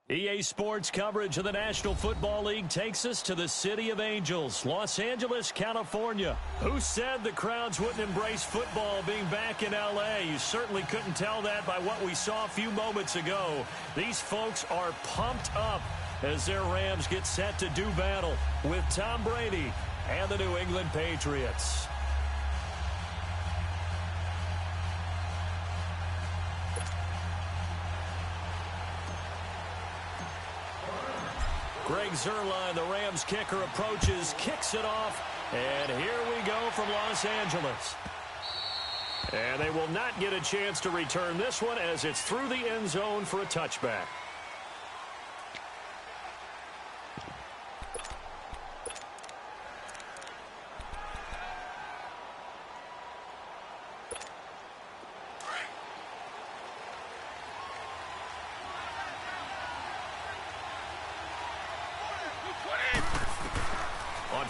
EA Sports coverage of the National Football League takes us to the City of Angels, Los Angeles, California. Who said the crowds wouldn't embrace football being back in L.A.? You certainly couldn't tell that by what we saw a few moments ago. These folks are pumped up as their Rams get set to do battle with Tom Brady and the New England Patriots. Greg Zuerlein, the Rams kicker, approaches, kicks it off, and here we go from Los Angeles. And they will not get a chance to return this one as it's through the end zone for a touchback.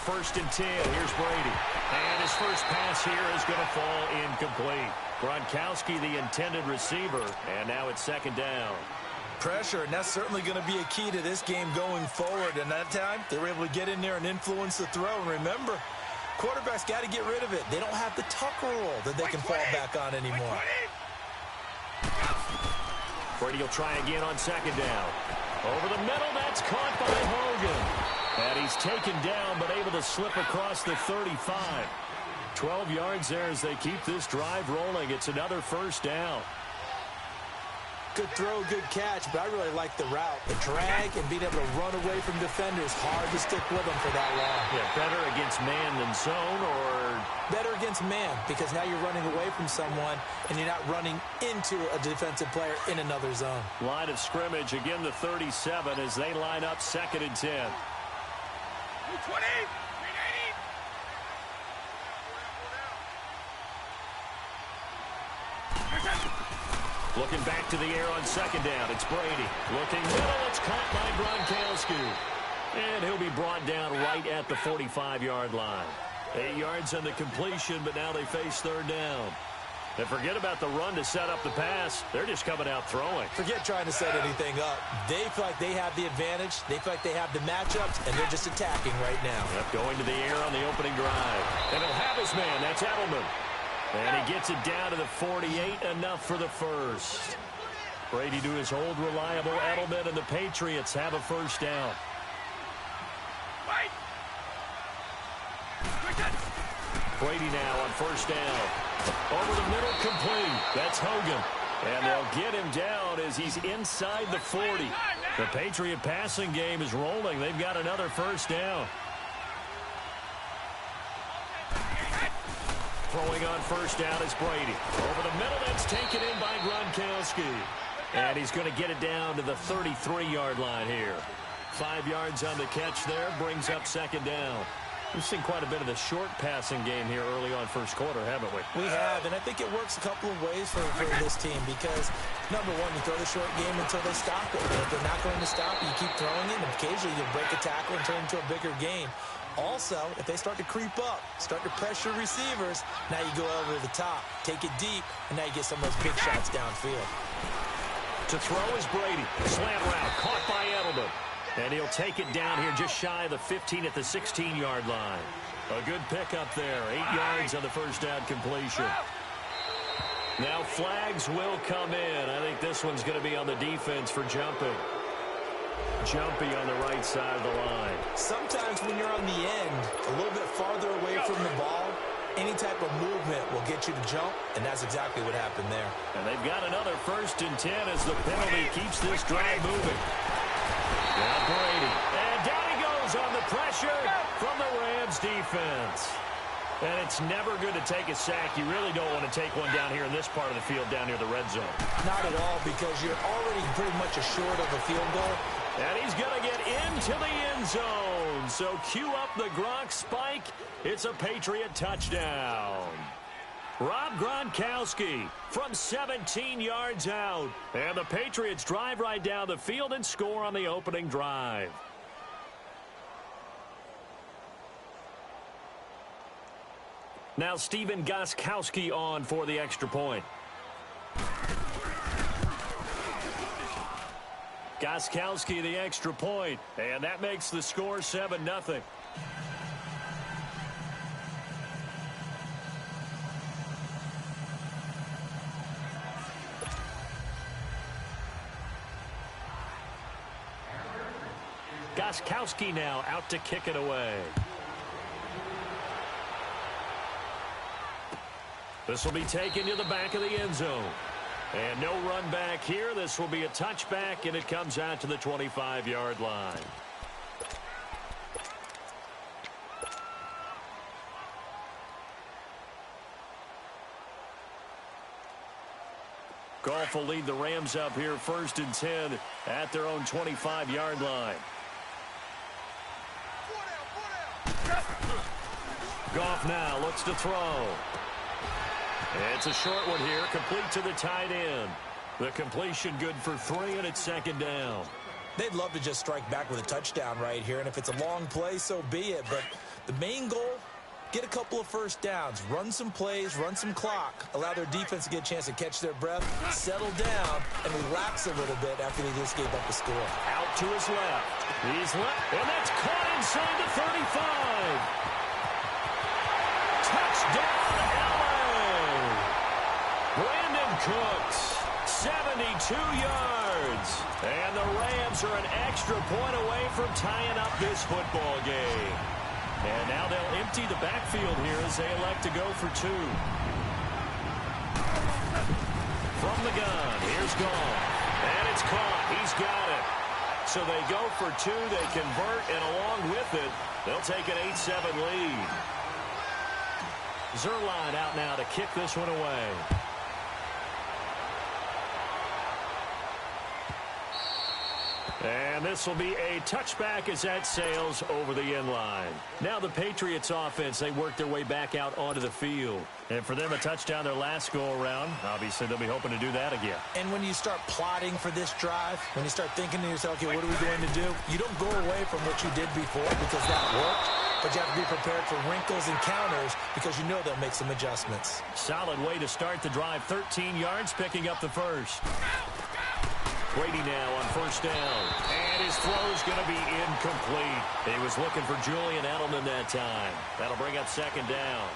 First and 10, here's Brady. And his first pass here is going to fall incomplete. Gronkowski, the intended receiver, and now it's second down. Pressure, and that's certainly going to be a key to this game going forward. And that time, they were able to get in there and influence the throw. And remember, quarterbacks got to get rid of it. They don't have the tucker roll that they can fall back on anymore. Brady will try again on second down. Over the middle, that's caught by Hogan. And he's taken down, but able to slip across the 35. 12 yards there as they keep this drive rolling. It's another first down. Good throw, good catch, but I really like the route. The drag and being able to run away from defenders. Hard to stick with them for that long. Yeah, better against man than zone, or? Better against man, because now you're running away from someone, and you're not running into a defensive player in another zone. Line of scrimmage, again the 37 as they line up second and 10. 20. Looking back to the air on second down. It's Brady. Looking middle. It's caught by Gronkowski. And he'll be brought down right at the 45-yard line. 8 yards on the completion, but now they face third down. And forget about the run to set up the pass. They're just coming out throwing. Forget trying to set anything up. They feel like they have the advantage. They feel like they have the matchups, and they're just attacking right now. Yep, going to the air on the opening drive. And he'll have his man. That's Edelman. And he gets it down to the 48. Enough for the first. Brady to his old reliable Edelman, and the Patriots have a first down. Brady now on first down. Over the middle, complete. That's Hogan. And they'll get him down as he's inside the 40. The Patriot passing game is rolling. They've got another first down. Throwing on first down is Brady. Over the middle, that's taken in by Gronkowski. And he's going to get it down to the 33-yard line here. 5 yards on the catch there, brings up second down. We've seen quite a bit of the short passing game here early on first quarter, haven't we? We have, and I think it works a couple of ways for this team because, number one, you throw the short game until they stop it. And if they're not going to stop it, you keep throwing it, and occasionally you'll break a tackle and turn it into a bigger gain. Also, if they start to creep up, start to pressure receivers, now you go over the top, take it deep, and now you get some of those big shots downfield. To throw is Brady. Slam route, caught by Edelman. And he'll take it down here just shy of the 15 at the 16-yard line. A good pickup there. 8 yards on the first down completion. Now flags will come in. I think this one's going to be on the defense for jumping. Jumpy on the right side of the line. Sometimes when you're on the end, a little bit farther away from the ball, any type of movement will get you to jump, and that's exactly what happened there. And they've got another first and 10 as the penalty keeps this drive moving. Now Brady. And down he goes on the pressure from the Rams defense. And it's never good to take a sack. You really don't want to take one down here in this part of the field, down near the red zone. Not at all, because you're already pretty much assured of a field goal. And he's going to get into the end zone. So cue up the Gronk spike. It's a Patriot touchdown. Rob Gronkowski from 17 yards out. And the Patriots drive right down the field and score on the opening drive. Now Stephen Gostkowski on for the extra point. Gostkowski the extra point, and that makes the score 7-0. Gostkowski now out to kick it away. This will be taken to the back of the end zone. And no run back here. This will be a touchback, and it comes out to the 25-yard line. Goff will lead the Rams up here 1st and 10 at their own 25-yard line. Goff now looks to throw. It's a short one here, complete to the tight end. The completion good for 3, and it's 2nd down. They'd love to just strike back with a touchdown right here, and if it's a long play, so be it. But the main goal, get a couple of first downs, run some plays, run some clock, allow their defense to get a chance to catch their breath, settle down, and relax a little bit after they just gave up the score. Out to his left. He's left, and that's caught inside the 35. Touchdown, LA! Brandon Cooks, 72 yards. And the Rams are an extra point away from tying up this football game. And now they'll empty the backfield here as they elect to go for 2. From the gun, here's Goff. And it's caught. He's got it. So they go for 2, they convert, and along with it, they'll take an 8-7 lead. Zerline out now to kick this one away. And this will be a touchback as that sails over the end line. Now the Patriots offense, they work their way back out onto the field. And for them, a touchdown their last go-around. Obviously, they'll be hoping to do that again. And when you start plotting for this drive, when you start thinking to yourself, okay, what are we going to do? You don't go away from what you did before because that worked. But you have to be prepared for wrinkles and counters because you know they'll make some adjustments. Solid way to start the drive. 13 yards, picking up the first. Brady now on 1st down. And his throw's going to be incomplete. He was looking for Julian Edelman that time. That'll bring up 2nd down.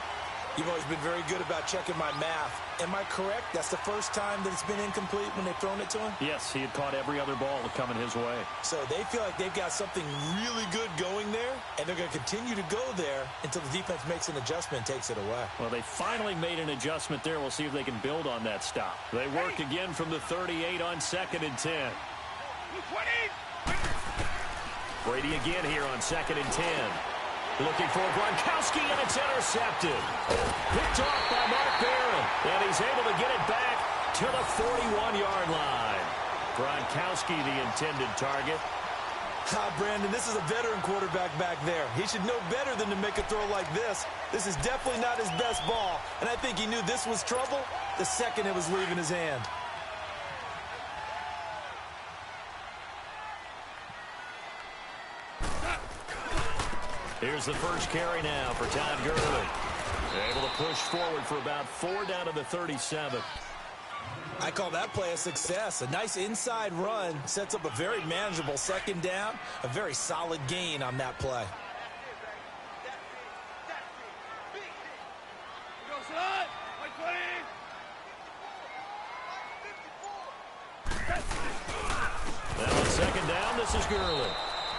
You've always been very good about checking my math. Am I correct? That's the first time that it's been incomplete when they've thrown it to him? Yes, he had caught every other ball coming his way. So they feel like they've got something really good going there, and they're going to continue to go there until the defense makes an adjustment and takes it away. Well, they finally made an adjustment there. We'll see if they can build on that stop. They work again from the 38 on 2nd and 10. 20. Brady again here on 2nd and 10. Looking for Gronkowski, and it's intercepted. Picked off by Mark Barron, and he's able to get it back to the 41-yard line. Gronkowski, the intended target. Brandon, this is a veteran quarterback back there. He should know better than to make a throw like this. This is definitely not his best ball, and I think he knew this was trouble the second it was leaving his hand. Here's the first carry now for Todd Gurley. Able to push forward for about 4 down to the 37. I call that play a success. A nice inside run sets up a very manageable 2nd down. A very solid gain on that play. Now on 2nd down, this is Gurley.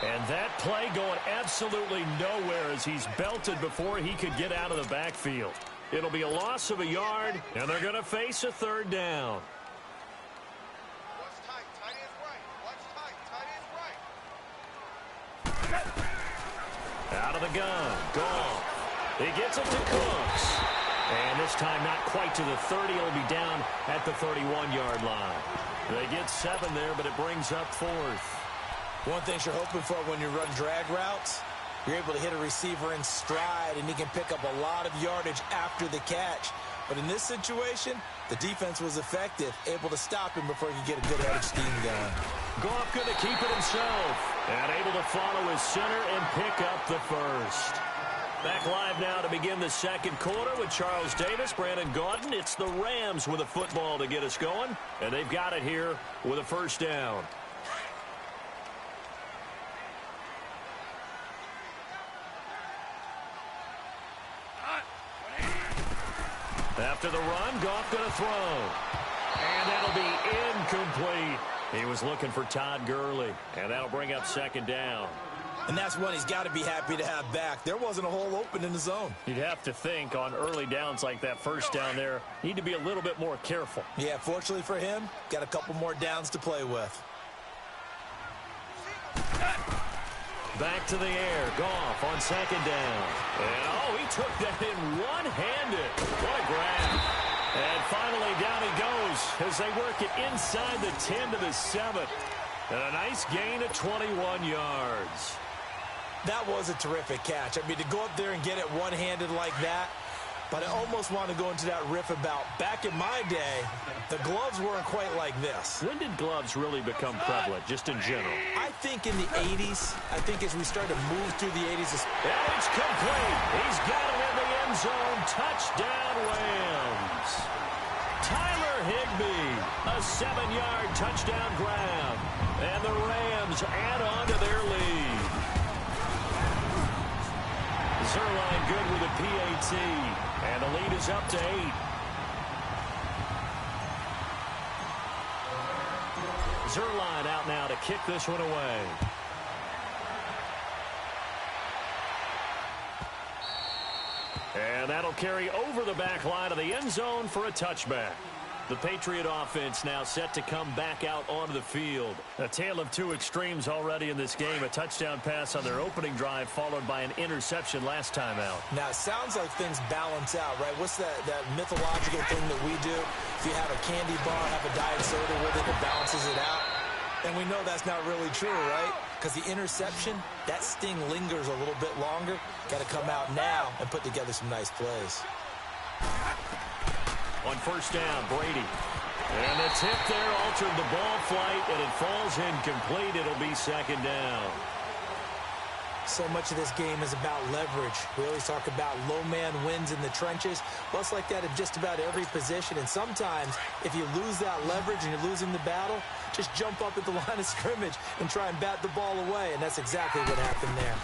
And that play going absolutely nowhere as he's belted before he could get out of the backfield. It'll be a loss of a yard, and they're going to face a 3rd down. Watch tight. Tight end's right. Watch tight. Tight end's right. Out of the gun. Goff. He gets it to Cooks. And this time not quite to the 30. It'll be down at the 31-yard line. They get 7 there, but it brings up 4th. One thing you're hoping for when you run drag routes, you're able to hit a receiver in stride, and he can pick up a lot of yardage after the catch. But in this situation, the defense was effective, able to stop him before he could get a good head of steam going. Goff going to keep it himself, and able to follow his center and pick up the first. Back live now to begin the 2nd quarter with Charles Davis, Brandon Gaudin. It's the Rams with a football to get us going, and they've got it here with a 1st down. After the run, Goff going to throw. And that'll be incomplete. He was looking for Todd Gurley. And that'll bring up second down. And that's one he's got to be happy to have back. There wasn't a hole open in the zone. You'd have to think on early downs like that first down there, need to be a little bit more careful. Yeah, fortunately for him, got a couple more downs to play with. Back to the air. Goff on second down. And, oh, he took that in one-handed. What a grab. And finally, down he goes as they work it inside the 10 to the 7. And a nice gain of 21 yards. That was a terrific catch. I mean, to go up there and get it one-handed like that, but I almost want to go into that riff about back in my day, the gloves weren't quite like this. When did gloves really become prevalent, just in general? I think in the 80s. I think as we started to move through the 80s. And it's complete. He's got it in the end zone. Touchdown, Rams. Tyler Higbee, a 7-yard touchdown grab. And the Rams add on to their lead. Zerline good with a PAT. And the lead is up to 8. Zerline out now to kick this one away. And that'll carry over the back line of the end zone for a touchback. The Patriot offense now set to come back out onto the field. A tale of two extremes already in this game. A touchdown pass on their opening drive followed by an interception last time out. Now, it sounds like things balance out, right? What's that mythological thing that we do? If you have a candy bar, have a diet soda with it, it balances it out. And we know that's not really true, right? Because the interception, that sting lingers a little bit longer. Got to come out now and put together some nice plays. On first down, Brady. And the tip there altered the ball flight, and it falls incomplete. It'll be second down. So much of this game is about leverage. We always talk about low man wins in the trenches. Well, it's like that in just about every position. And sometimes, if you lose that leverage and you're losing the battle, just jump up at the line of scrimmage and try and bat the ball away. And that's exactly what happened there.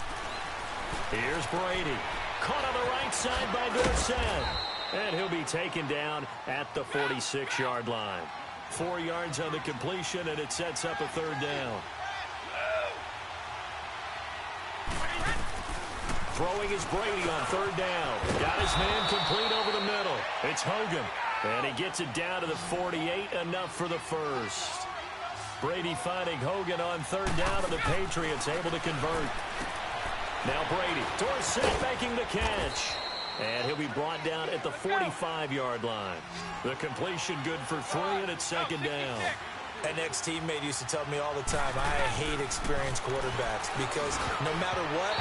Here's Brady. Caught on the right side by Dorsett. And he'll be taken down at the 46-yard line. 4 yards on the completion, and it sets up a third down. Throwing is Brady on third down. Got his man complete over the middle. It's Hogan. And he gets it down to the 48, enough for the first. Brady finding Hogan on third down, and the Patriots able to convert. Now Brady. Dorsett making the catch. And he'll be brought down at the 45-yard line. The completion good for 3, and it's second down. An ex-teammate used to tell me all the time, I hate experienced quarterbacks because no matter what,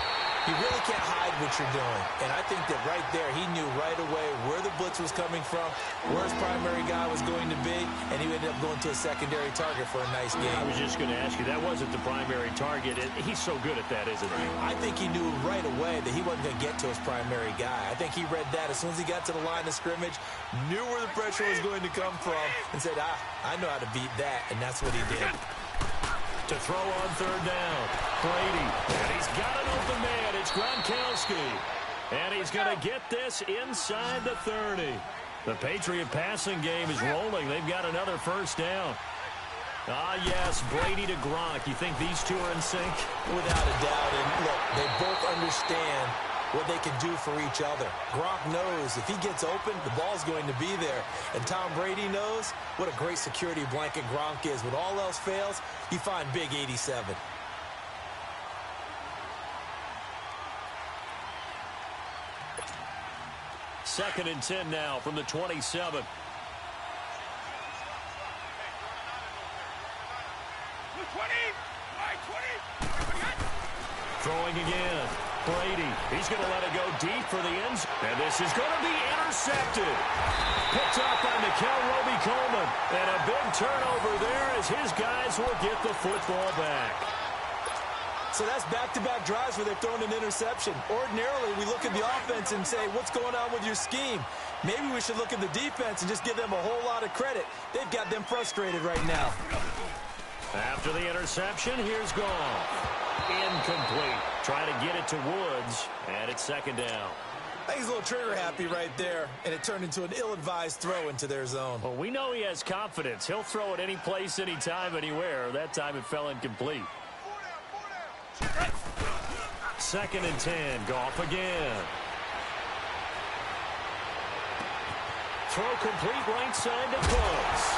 you really can't hide what you're doing. And I think that right there, he knew right away where the blitz was coming from, where his primary guy was going to be, and he ended up going to a secondary target for a nice game. I was just going to ask you, that wasn't the primary target. He's so good at that, isn't he? I think he knew right away that he wasn't going to get to his primary guy. I think he read that as soon as he got to the line of scrimmage, knew where the pressure was going to come from, and said, I know how to beat that, and that's what he did. To throw on third down, Brady, and he's got an open man. It's Gronkowski, and he's going to get this inside the 30. The Patriot passing game is rolling. They've got another first down. Ah, yes, Brady to Gronk. You think these two are in sync? Without a doubt, and look, they both understand what they can do for each other. Gronk knows if he gets open, the ball's going to be there. And Tom Brady knows what a great security blanket Gronk is. When all else fails, you find Big 87. Second and 10 now from the 27. Throwing again. Brady, he's going to let it go deep for the end zone. And this is going to be intercepted. Picked up by Nickel Roby-Coleman. And a big turnover there as his guys will get the football back. So that's back-to-back drives where they've thrown an interception. Ordinarily, we look at the offense and say, what's going on with your scheme? Maybe we should look at the defense and just give them a whole lot of credit. They've got them frustrated right now. After the interception, here's Goff. Incomplete. Trying to get it to Woods, and it's second down. I think he's a little trigger happy right there, and it turned into an ill-advised throw into their zone. Well, we know he has confidence. He'll throw it any place, anytime, anywhere. That time it fell incomplete. 2nd and 10. Goff again. Throw complete right side to Cooks.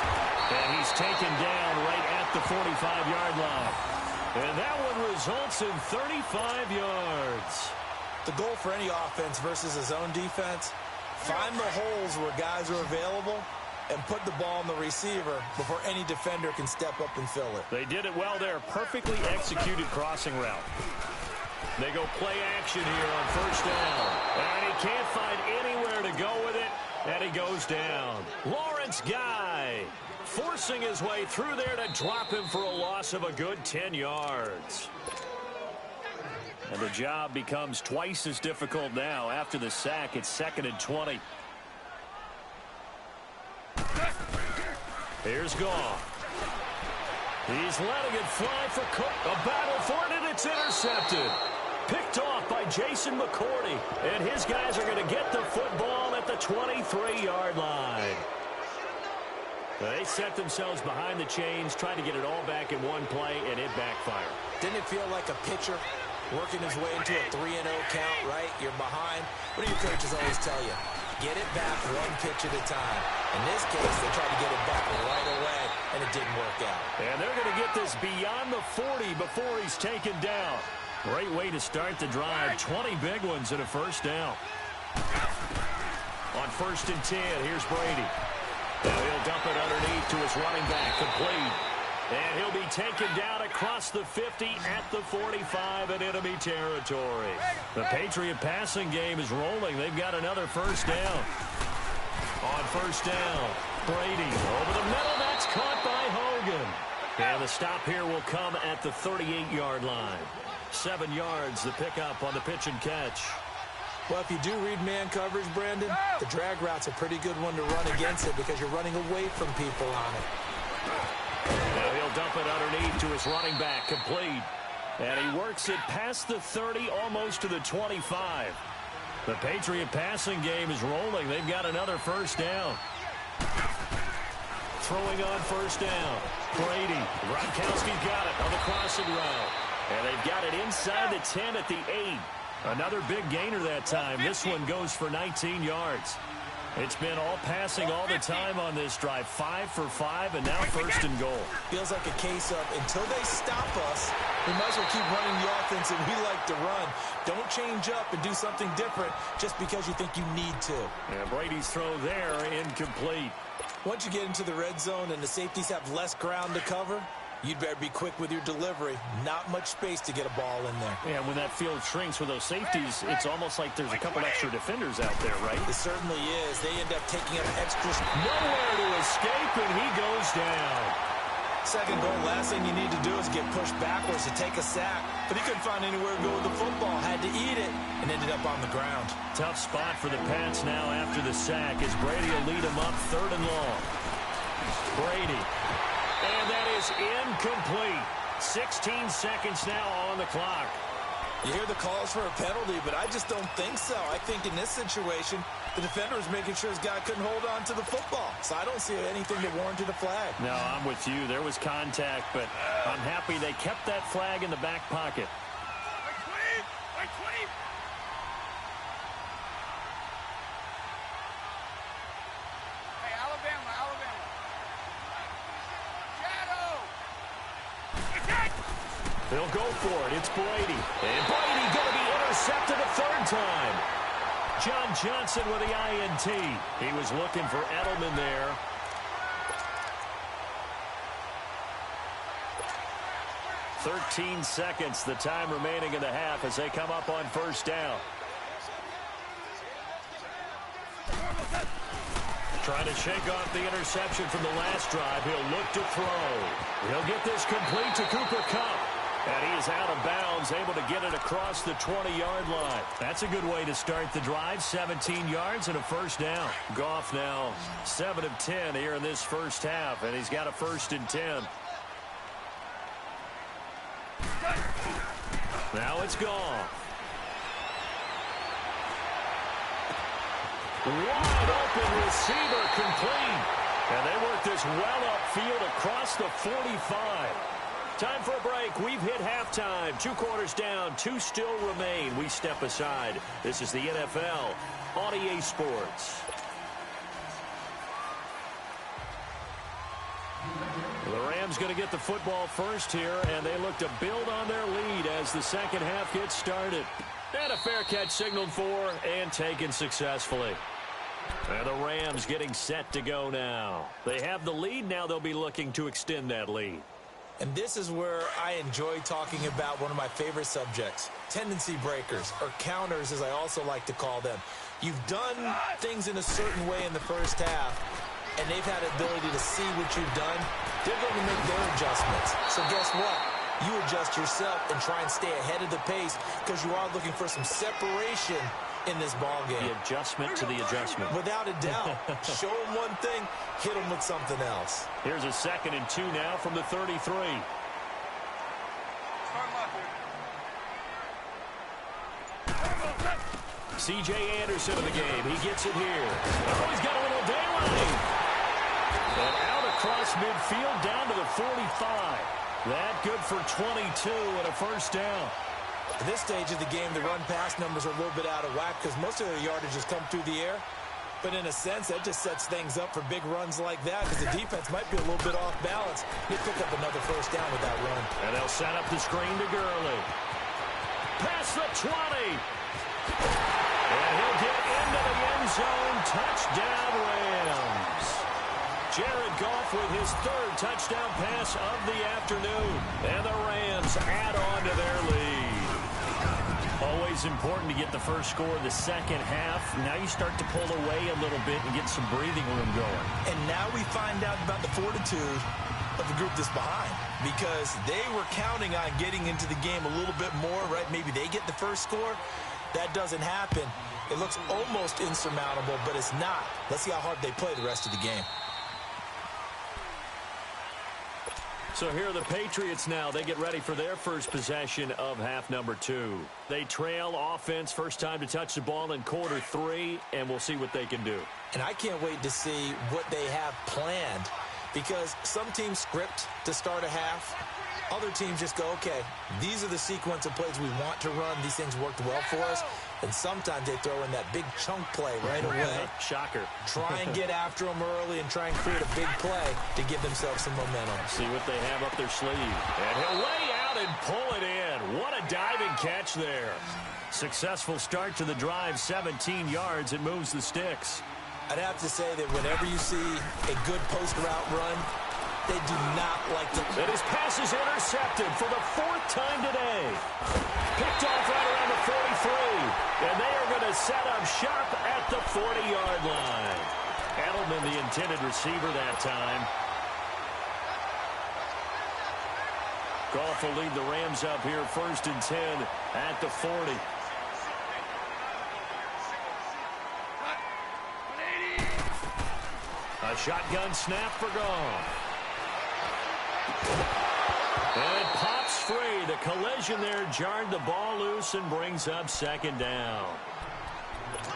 And he's taken down right at the 45-yard line. And that one results in 35 yards. The goal for any offense versus a zone defense, find the holes where guys are available and put the ball on the receiver before any defender can step up and fill it. They did it well there. Perfectly executed crossing route. They go play action here on 1st down. And he can't find anywhere to go with it, and he goes down. Lawrence Guy forcing his way through there to drop him for a loss of a good 10 yards. And the job becomes twice as difficult now. After the sack, it's 2nd and 20. Here's Goff. He's letting it fly for Cook. A battle for it, and it's intercepted. Picked off by Jason McCourty. And his guys are going to get the football at the 23-yard line. They set themselves behind the chains, trying to get it all back in one play, and it backfired. Didn't it feel like a pitcher working his way into a 3-0 count, right? You're behind. What do your coaches always tell you? Get it back one pitch at a time. In this case, they tried to get it back right away, and it didn't work out. And they're going to get this beyond the 40 before he's taken down. Great way to start the drive. 20 big ones and a 1st down. On 1st and 10, here's Brady. Now he'll dump it underneath to his running back, complete. And he'll be taken down across the 50 at the 45 in enemy territory. The Patriot passing game is rolling. They've got another 1st down. On 1st down, Brady over the middle. That's caught by Hogan. And the stop here will come at the 38-yard line. 7 yards, the pickup on the pitch and catch. Well, if you do read man coverage, Brandon, the drag route's a pretty good one to run against it because you're running away from people on it. Now he'll dump it underneath to his running back, complete. And he works it past the 30, almost to the 25. The Patriot passing game is rolling. They've got another 1st down. Throwing on 1st down. Brady. Gronkowski's got it on the crossing route. And they've got it inside the 10 at the 8. Another big gainer that time. This one goes for 19 yards. It's been all passing all the time on this drive. 5 for 5, and now 1st and goal. Feels like a case of until they stop us, we might as well keep running the offense that we like to run. Don't change up and do something different just because you think you need to. And Brady's throw there, incomplete. Once you get into the red zone and the safeties have less ground to cover, you'd better be quick with your delivery. Not much space to get a ball in there. Yeah, when that field shrinks with those safeties, it's almost like there's a couple extra defenders out there, right? It certainly is. They end up taking up extra. Nowhere to escape, and he goes down. 2nd goal, last thing you need to do is get pushed backwards to take a sack. But he couldn't find anywhere to go with the football. Had to eat it and ended up on the ground. Tough spot for the Pats now after the sack as Brady will lead him up 3rd and long. Brady. And that is incomplete. 16 seconds now on the clock. You hear the calls for a penalty, but I just don't think so. I think in this situation, the defender was making sure his guy couldn't hold on to the football. So I don't see anything that warranted a flag. No, I'm with you. There was contact, but I'm happy they kept that flag in the back pocket. They'll go for it. It's Brady. And Brady going to be intercepted a 3rd time. John Johnson with the INT. He was looking for Edelman there. "13 seconds, the time remaining in the half as they come up on 1st down. Trying to shake off the interception from the last drive. He'll look to throw. He'll get this complete to Cooper Kupp. And he is out of bounds, able to get it across the 20-yard line. That's a good way to start the drive. 17 yards and a 1st down. Goff now 7 of 10 here in this 1st half, and he's got a 1st and 10. Now it's Goff. Wide open receiver complete. And they work this well upfield across the 45. Time for a break. We've hit halftime. 2 quarters down. 2 still remain. We step aside. This is the NFL on EA Sports. The Rams going to get the football first here, and they look to build on their lead as the second half gets started. And a fair catch signaled for and taken successfully. And the Rams getting set to go now. They have the lead. Now they'll be looking to extend that lead. And this is where I enjoy talking about one of my favorite subjects, tendency breakers, or counters as I also like to call them. You've done things in a certain way in the first half, and they've had the ability to see what you've done. They're going to make their adjustments. So guess what? You adjust yourself and try and stay ahead of the pace because you are looking for some separation in this ball game. The adjustment to the adjustment. Without a doubt. Show them one thing, hit them with something else. Here's a 2nd and 2 now from the 33. C.J. Anderson in the game. He gets it here. Oh, he's got a little daylight. And out across midfield down to the 45. That good for 22 and a first down. At this stage of the game, the run-pass numbers are a little bit out of whack because most of their yardage has come through the air. But in a sense, that just sets things up for big runs like that because the defense might be a little bit off balance. They pick up another first down with that run. And they'll set up the screen to Gurley. Past the 20. And he'll get into the end zone. Touchdown, Rams. Jared Goff with his 3rd touchdown pass of the afternoon. And the Rams add on to their lead. Always important to get the first score of the second half. Now you start to pull away a little bit and get some breathing room going. And now we find out about the fortitude of the group that's behind because they were counting on getting into the game a little bit more, right? Maybe they get the first score. That doesn't happen. It looks almost insurmountable, but it's not. Let's see how hard they play the rest of the game. So here are the Patriots now. They get ready for their first possession of half number 2. They trail offense, first time to touch the ball in quarter 3, and we'll see what they can do. And I can't wait to see what they have planned because some teams script to start a half. Other teams just go, okay, these are the sequence of plays we want to run. These things worked well for us. And sometimes they throw in that big chunk play right away. Shocker. Try and get after them early and try and create a big play to give themselves some momentum. See what they have up their sleeve. And he'll lay out and pull it in. What a diving catch there. Successful start to the drive, 17 yards. It moves the sticks. I'd have to say that whenever you see a good post route run, they do not like to... And his pass is intercepted for the 4th time today. Picked off right around the 43. And they are going to set up shop at the 40-yard line. Edelman, the intended receiver that time. Goff will lead the Rams up here 1st and 10 at the 40. A shotgun snap for Goff. And it pops free. The collision there jarred the ball loose and brings up 2nd down.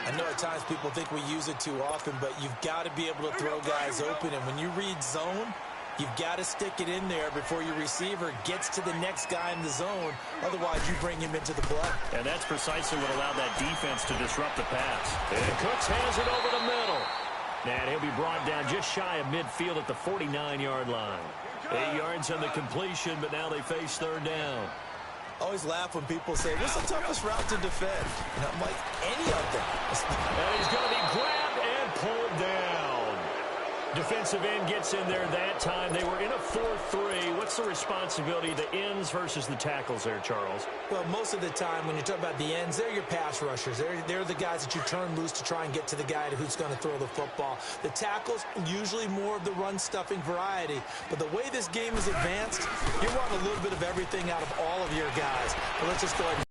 I know at times people think we use it too often, but you've got to be able to throw guys open. And when you read zone, you've got to stick it in there before your receiver gets to the next guy in the zone. Otherwise, you bring him into the play. And that's precisely what allowed that defense to disrupt the pass. And Cooks hands it over the middle. And he'll be brought down just shy of midfield at the 49-yard line. 8 yards on the completion, but now they face 3rd down. I always laugh when people say, what's the toughest route to defend? And I'm like, any of them. And he's going to be grabbed and pulled down. Defensive end gets in there that time. They were in a 4-3. What's the responsibility of the ends versus the tackles there, Charles? Well, most of the time when you talk about the ends, they're your pass rushers. They're the guys that you turn loose to try and get to the guy who's going to throw the football. The tackles, usually more of the run-stuffing variety. But the way this game is advanced, you're wanting a little bit of everything out of all of your guys. But let's just go ahead and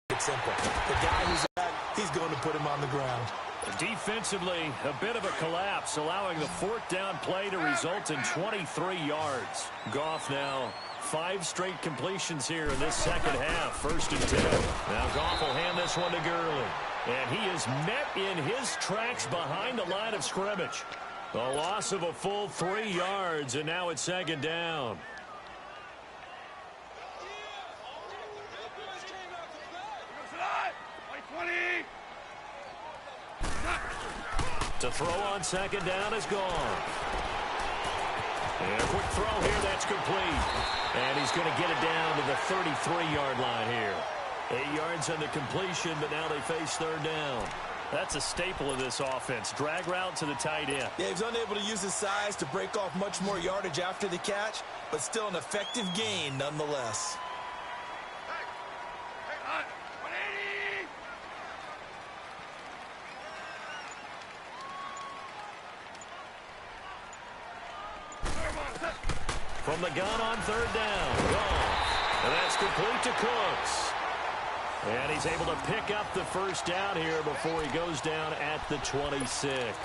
make it simple. The guy who's back, he's going to put him on the ground. Defensively, a bit of a collapse, allowing the 4th down play to result in 23 yards. Goff now 5 straight completions here in this second half. 1st and 10. Now Goff will hand this one to Gurley. And he is met in his tracks behind the line of scrimmage. A loss of a full 3 yards, and now it's second down. To throw on second down is gone. And a quick throw here, that's complete. And he's going to get it down to the 33-yard line here. 8 yards on the completion, but now they face third down. That's a staple of this offense. Drag route to the tight end. Yeah, he's unable to use his size to break off much more yardage after the catch, but still an effective gain nonetheless. From the gun on third down. Gone. And that's complete to Cooks. And he's able to pick up the first down here before he goes down at the 26.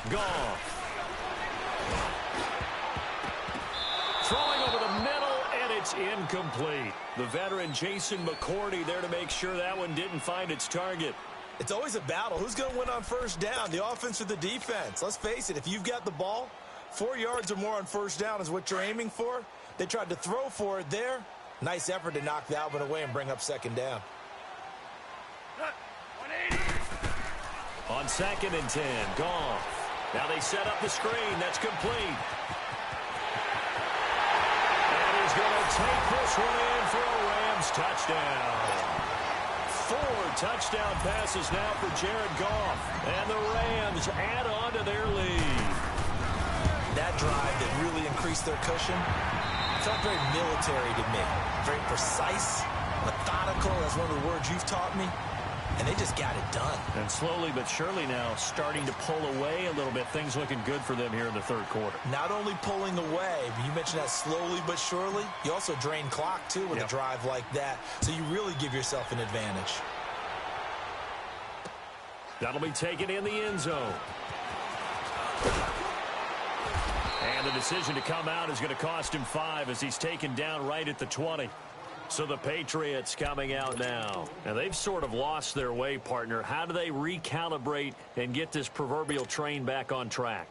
Gone. Throwing over the middle, and it's incomplete. The veteran Jason McCourty there to make sure that one didn't find its target. It's always a battle. Who's going to win on first down, the offense or the defense? Let's face it, if you've got the ball, 4 yards or more on first down is what you're aiming for. They tried to throw for it there. Nice effort to knock that one away and bring up second down. On 2nd and 10, Goff. Now they set up the screen. That's complete. And he's going to take this one in for a Rams touchdown. 4 touchdown passes now for Jared Goff. And the Rams add on to their lead. That drive that really increased their cushion felt very military to me. Very precise, methodical. That's one of the words you've taught me. And they just got it done. And slowly but surely now starting to pull away a little bit. Things looking good for them here in the third quarter. Not only pulling away, but you mentioned that slowly but surely. You also drain clock, too, with a drive like that. So you really give yourself an advantage. That'll be taken in the end zone. And the decision to come out is going to cost him 5 as he's taken down right at the 20. So the Patriots coming out now. And they've sort of lost their way, partner. How do they recalibrate and get this proverbial train back on track?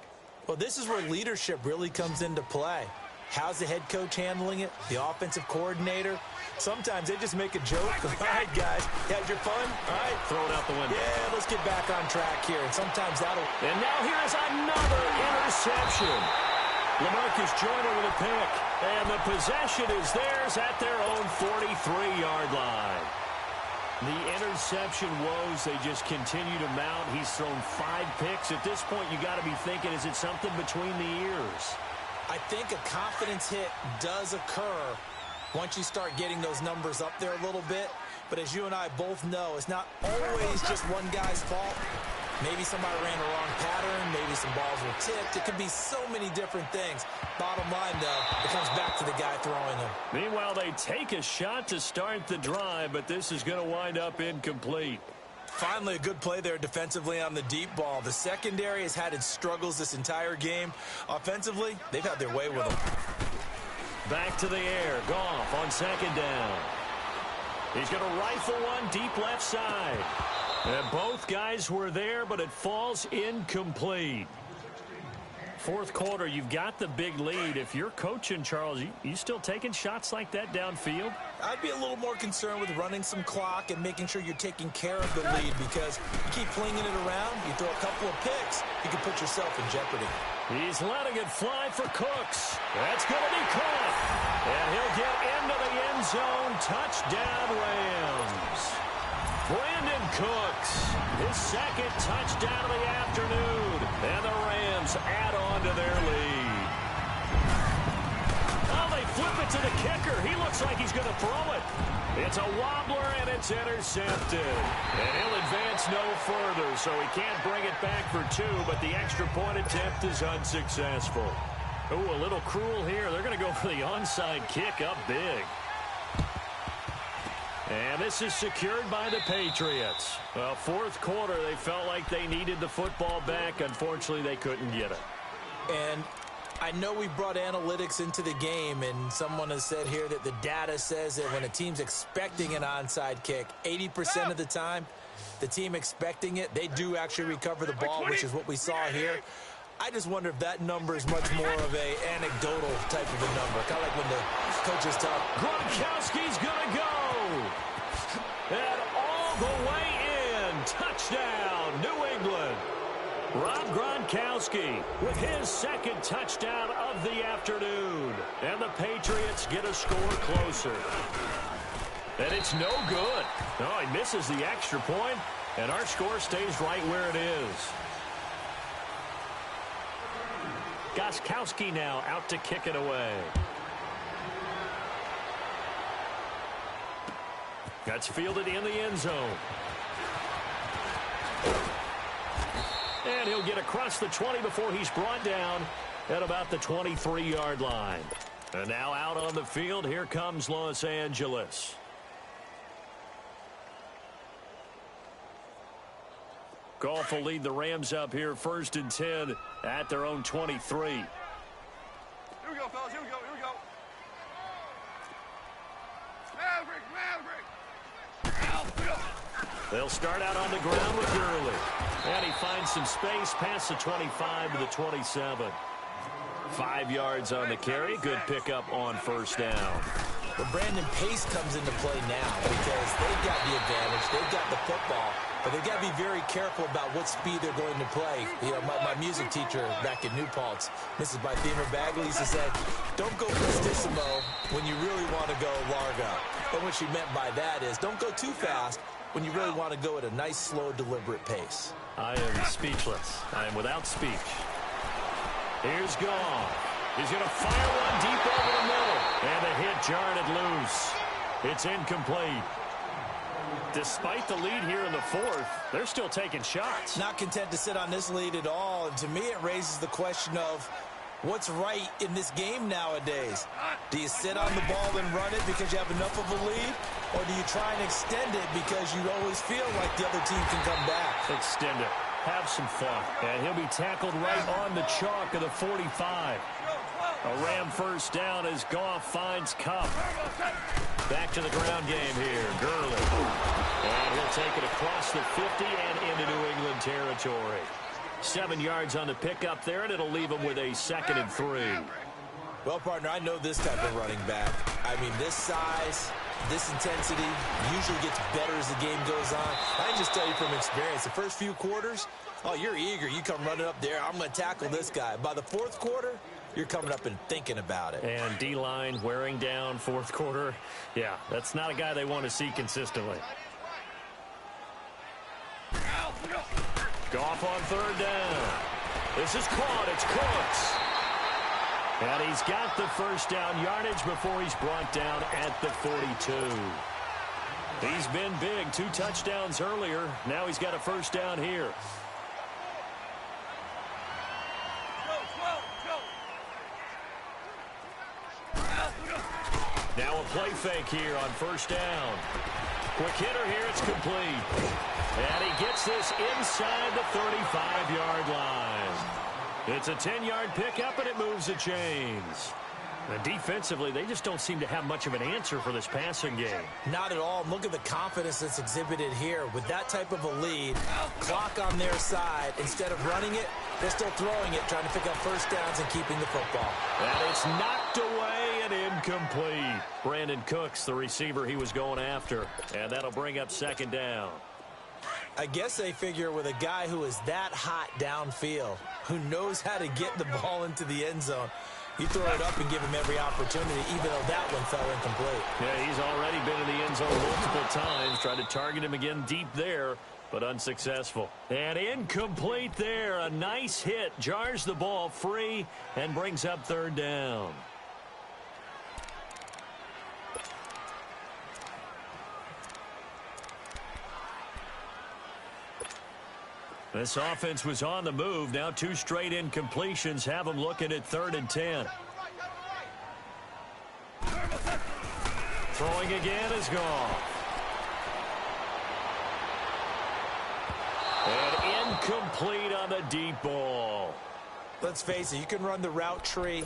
Well, this is where leadership really comes into play. How's the head coach handling it? The offensive coordinator? Sometimes they just make a joke. All right, guys, you had your fun? All right. Throw it out the window. Yeah, let's get back on track here. And sometimes that'll... And now here's another interception. LaMarcus Joyner with a pick. And the possession is theirs at their own 43-yard line. The interception woes, they just continue to mount. He's thrown 5 picks. At this point, you got to be thinking, is it something between the ears? I think a confidence hit does occur once you start getting those numbers up there a little bit. But as you and I both know, it's not always just one guy's fault. Maybe somebody ran a wrong pattern. Maybe some balls were tipped. It could be so many different things. Bottom line, though, it comes back to the guy throwing them. Meanwhile, they take a shot to start the drive, but this is going to wind up incomplete. Finally, a good play there defensively on the deep ball. The secondary has had its struggles this entire game. Offensively, they've had their way with them. Back to the air. Goff on second down. He's going to rifle one deep left side. And both guys were there, but it falls incomplete. Fourth quarter, you've got the big lead. If you're coaching, Charles, you still taking shots like that downfield? I'd be a little more concerned with running some clock and making sure you're taking care of the lead, because you keep flinging it around, you throw a couple of picks, you can put yourself in jeopardy. He's letting it fly for Cooks. That's going to be caught. And he'll get into the end zone. Touchdown, Rams. Brandon Cooks, his second touchdown of the afternoon. And the Rams add on to their lead. Oh, they flip it to the kicker. He looks like he's going to throw it. It's a wobbler, and it's intercepted. And he'll advance no further, so he can't bring it back for 2, but the extra point attempt is unsuccessful. Ooh, a little cruel here. They're going to go for the onside kick up big. And this is secured by the Patriots. Well, fourth quarter, they felt like they needed the football back. Unfortunately, they couldn't get it. And I know we brought analytics into the game, and someone has said here that the data says that when a team's expecting an onside kick, 80% of the time, the team expecting it, they do actually recover the ball, which is what we saw here. I just wonder if that number is much more of a anecdotal type of a number, kind of like when the coaches talk. Gronkowski's going to go. And all the way in. Touchdown, New England. Rob Gronkowski with his second touchdown of the afternoon. And the Patriots get a score closer. And it's no good. No, he misses the extra point, and our score stays right where it is. Gronkowski now out to kick it away. That's fielded in the end zone. And he'll get across the 20 before he's brought down at about the 23-yard line. And now out on the field, here comes Los Angeles. Goff will lead the Rams up here, 1st and 10 at their own 23. Here we go, fellas. Here we go. Here we go. Maverick. They'll start out on the ground with Gurley. And he finds some space past the 25 to the 27. 5 yards on the carry. Good pickup on 1st down. But Brandon, pace comes into play now because they've got the advantage. They've got the football. But they've got to be very careful about what speed they're going to play. You know, my music teacher back in New Paltz, Mrs. Bythemer Bagley, used to say, don't go prestissimo when you really want to go largo. And what she meant by that is don't go too fast when you really want to go at a nice, slow, deliberate pace. I am speechless. I am without speech. Here's Goff. He's going to fire one deep over the middle. And the hit jarred it loose. It's incomplete. Despite the lead here in the fourth, they're still taking shots. Not content to sit on this lead at all. And to me, it raises the question of what's right in this game nowadays. Do you sit on the ball and run it because you have enough of a lead? Or do you try and extend it because you always feel like the other team can come back? Extend it. Have some fun. And he'll be tackled right on the chalk of the 45. A Ram 1st down as Goff finds Kupp. Back to the ground game here. Gurley. And he'll take it across the 50 and into New England territory. 7 yards on the pickup there, and it'll leave him with a 2nd and 3. Well, partner, I know this type of running back. I mean, this size, this intensity usually gets better as the game goes on. I can just tell you from experience, the first few quarters, oh, you're eager. You come running up there. I'm going to tackle this guy. By the fourth quarter, you're coming up and thinking about it. And D-line wearing down fourth quarter. Yeah, that's not a guy they want to see consistently. Goff on 3rd down. This is caught. It's Cooks. And he's got the 1st down yardage before he's brought down at the 42. He's been big. 2 touchdowns earlier. Now he's got a 1st down here. Now a play fake here on 1st down. Quick hitter here. It's complete. And he gets this inside the 35-yard line. It's a 10-yard pickup, and it moves the chains. And defensively, they just don't seem to have much of an answer for this passing game. Not at all. Look at the confidence that's exhibited here. With that type of a lead, clock on their side, instead of running it, they're still throwing it, trying to pick up 1st downs and keeping the football. And it's knocked away and incomplete. Brandon Cooks, the receiver he was going after. And that'll bring up 2nd down. I guess they figure with a guy who is that hot downfield, who knows how to get the ball into the end zone, you throw it up and give him every opportunity, even though that one fell incomplete. Yeah, he's already been in the end zone multiple times. Tried to target him again deep there, but unsuccessful. And incomplete there. A nice hit. Jars the ball free and brings up 3rd down. This offense was on the move. Now 2 straight incompletions have them looking at 3rd and 10. Throwing again is Goff. incomplete on the deep ball. Let's face it, you can run the route tree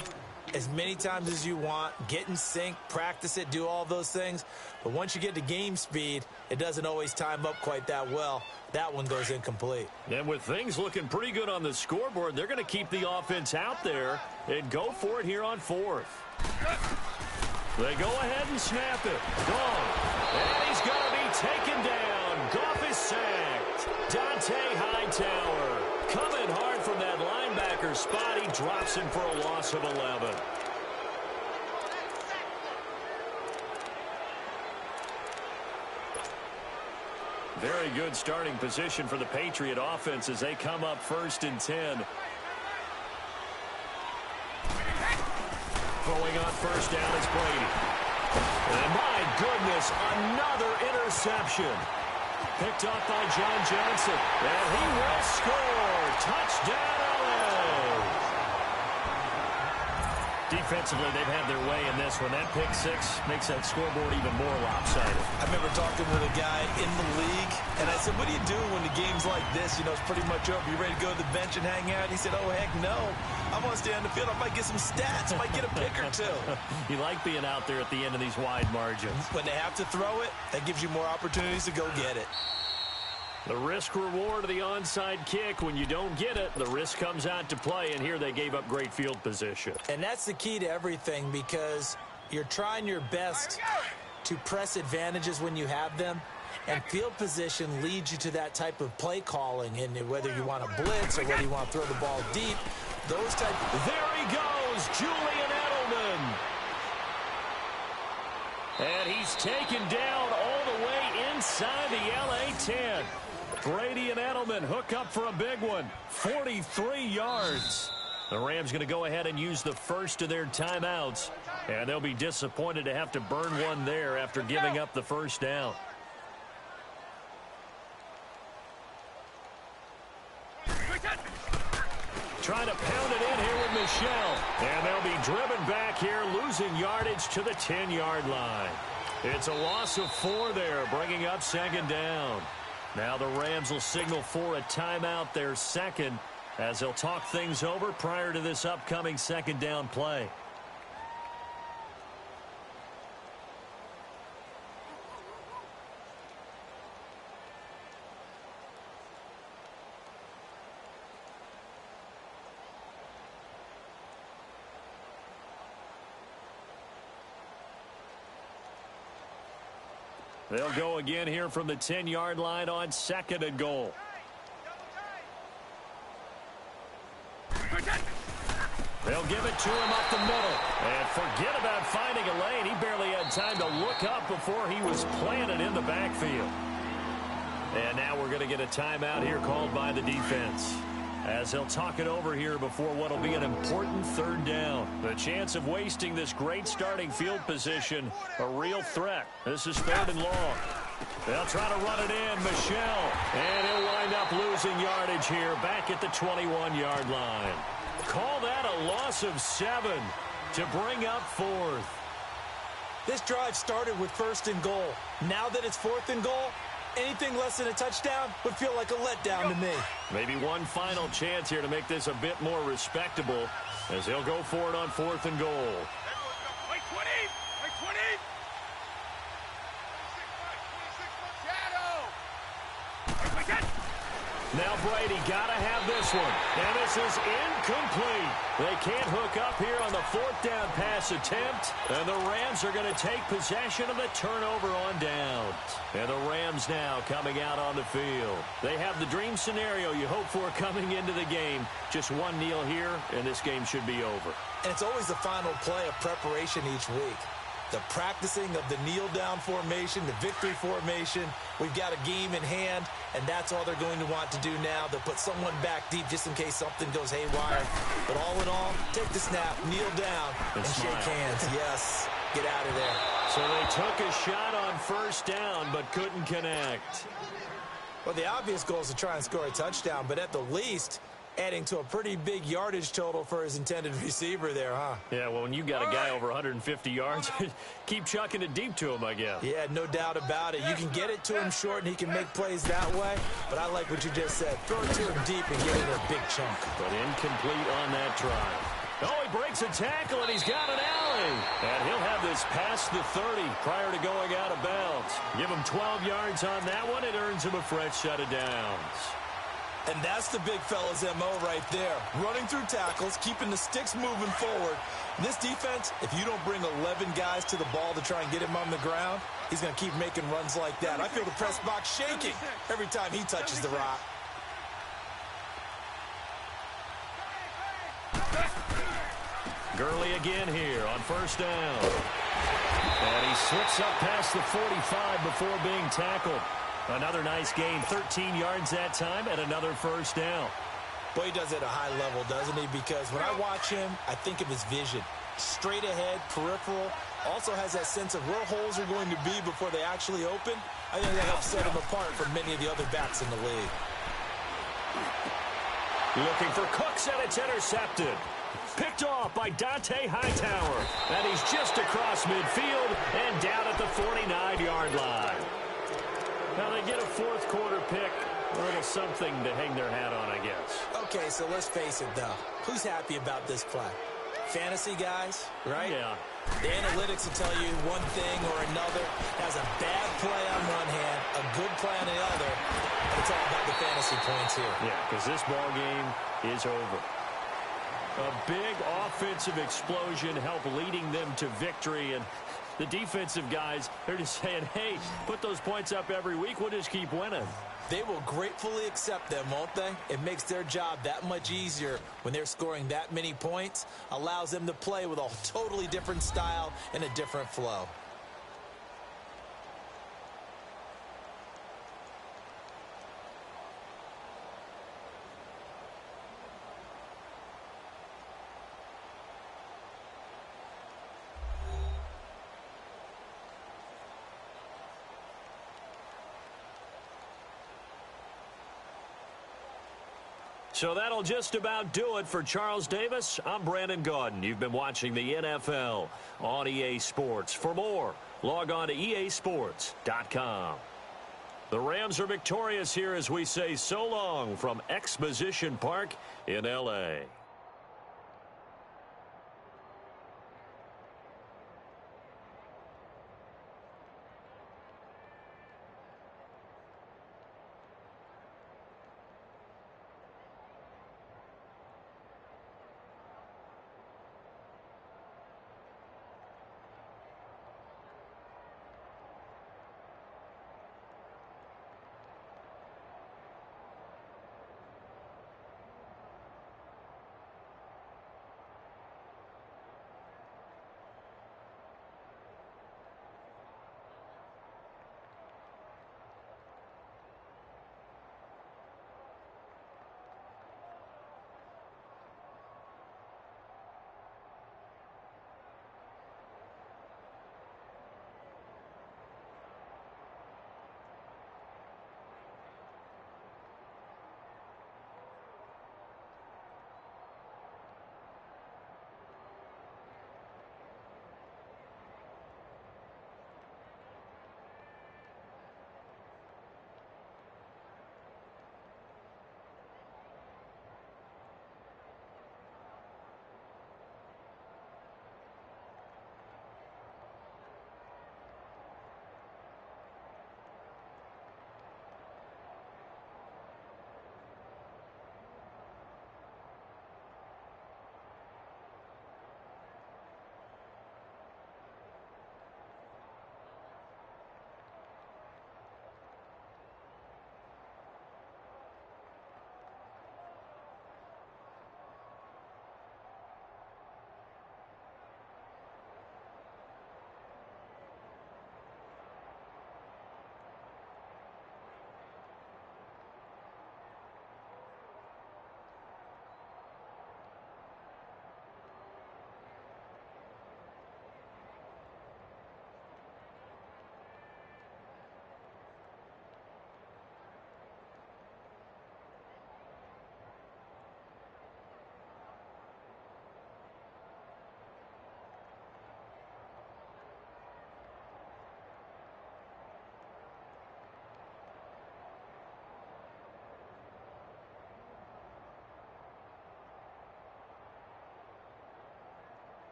as many times as you want, get in sync, practice it, do all those things. But once you get to game speed, it doesn't always time up quite that well. That one goes incomplete. And with things looking pretty good on the scoreboard, they're going to keep the offense out there and go for it here on fourth. They go ahead and snap it. Gone. And he's going to be taken down. Goff is sacked. Dante Hightower coming hard from that linebacker spot. He drops him for a loss of 11. Very good starting position for the Patriot offense as they come up 1st and 10. Throwing on 1st down is Brady. And my goodness, another interception. Picked up by John Johnson. And he will score. Touchdown, LA. Defensively, they've had their way in this one. That pick six makes that scoreboard even more lopsided. I remember talking with a guy in the league, and I said, what do you do when the game's like this? You know, it's pretty much over. You ready to go to the bench and hang out? He said, oh, heck no. I want to stay on the field. I might get some stats. I might get a pick or two. You like being out there at the end of these wide margins. When they have to throw it, that gives you more opportunities to go get it. The risk-reward of the onside kick, when you don't get it, the risk comes out to play, and here they gave up great field position. And that's the key to everything, because you're trying your best to press advantages when you have them, and field position leads you to that type of play calling, and whether you want to blitz or whether you want to throw the ball deep, those type. There he goes, Julian Edelman. And he's taken down all the way inside the LA 10. Brady and Edelman hook up for a big one. 43 yards. The Rams going to go ahead and use the first of their timeouts. And they'll be disappointed to have to burn one there after giving up the first down. Trying to pound it in here with Michelle. And they'll be driven back here, losing yardage to the 10-yard line. It's a loss of 4 there, bringing up 2nd down. Now the Rams will signal for a timeout, their second, as they'll talk things over prior to this upcoming 2nd down play. They'll go again here from the 10-yard line on 2nd and goal. They'll give it to him up the middle. And forget about finding a lane. He barely had time to look up before he was planted in the backfield. And now we're going to get a timeout here called by the defense, as they'll talk it over here before what will be an important 3rd down. The chance of wasting this great starting field position, a real threat. This is 3rd and long. They'll try to run it in. Michelle. And he'll wind up losing yardage here back at the 21-yard line. Call that a loss of 7 to bring up 4th. This drive started with 1st and goal. Now that it's 4th and goal, anything less than a touchdown would feel like a letdown to me. Maybe one final chance here to make this a bit more respectable, as they'll go for it on 4th and goal. Like 20! Like 20! Now Brady got to have this one. And this is incomplete. They can't hook up here on the 4th down pass attempt. And the Rams are going to take possession of the turnover on downs. And the Rams now coming out on the field. They have the dream scenario you hope for coming into the game. Just one kneel here, and this game should be over. And it's always the final play of preparation each week. The practicing of the kneel-down formation, the victory formation. We've got a game in hand, and that's all they're going to want to do now. They'll put someone back deep just in case something goes haywire. But all in all, take the snap, kneel down, and shake hands. Yes, get out of there. So they took a shot on 1st down, but couldn't connect. Well, the obvious goal is to try and score a touchdown, but at the least, adding to a pretty big yardage total for his intended receiver there, huh? Yeah, well, when you got a guy over 150 yards, keep chucking it deep to him, I guess. Yeah, no doubt about it. You can get it to him short, and he can make plays that way. But I like what you just said. Throw it to him deep and get it a big chunk. But incomplete on that try. Oh, he breaks a tackle, and he's got an alley. And he'll have this past the 30 prior to going out of bounds. Give him 12 yards on that one. It earns him a fresh set of downs. And that's the big fella's M.O. right there. Running through tackles, keeping the sticks moving forward. And this defense, if you don't bring 11 guys to the ball to try and get him on the ground, he's going to keep making runs like that. I feel the press box shaking every time he touches the rock. Gurley again here on first down. And he slips up past the 45 before being tackled. Another nice gain, 13 yards that time, and another first down. Boy, he does it at a high level, doesn't he? Because when I watch him, I think of his vision. Straight ahead, peripheral, also has that sense of where holes are going to be before they actually open. I think that helps set him apart from many of the other backs in the league. Looking for Cooks, and it's intercepted. Picked off by Dante Hightower. And he's just across midfield and down at the 49-yard line. Now they get a fourth quarter pick. A little something to hang their hat on, I guess. Okay, so let's face it, though. Who's happy about this play? Fantasy guys, right? Yeah. The analytics will tell you one thing or another. Has a bad play on one hand, a good play on the other. It's all about the fantasy points here. Yeah, because this ball game is over. A big offensive explosion helped leading them to victory, and the defensive guys, they're just saying, hey, put those points up every week, we'll just keep winning. They will gratefully accept them, won't they? It makes their job that much easier when they're scoring that many points, allows them to play with a totally different style and a different flow. So that'll just about do it for Charles Davis. I'm Brandon Gaudin. You've been watching the NFL on EA Sports. For more, log on to easports.com. The Rams are victorious here as we say so long from Exposition Park in L.A.